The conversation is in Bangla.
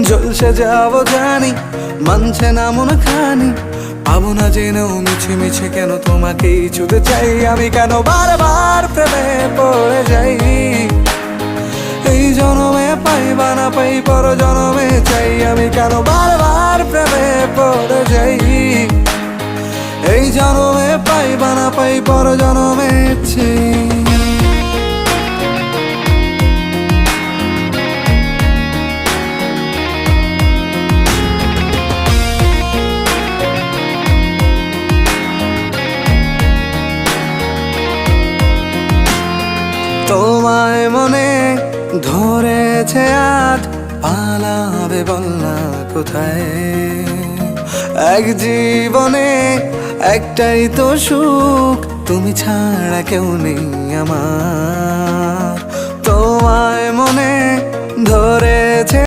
ঝলসে যাবো জানি, মানছে না মন খানি। পাবো না জেনেও মিছে মিছে কেন তোমাকেই ছুতে চাই আমি, কেন বারবার প্রেমে পড়ে যাই। এই জনমে পাই বা না পাই পর জনমে চাই আমি, কেন বারবার প্রেমে পড়ে যাই। এই জনমে পাই বা না পাই পর জনমে চাই। তোমায় মনে ধরেছে আজ, পালাবে বল না কোথায়। এক জীবনে একটাই তো সুখ, তুমি ছাড়া কেউ নেই আমার। তোমায় মনে ধরেছে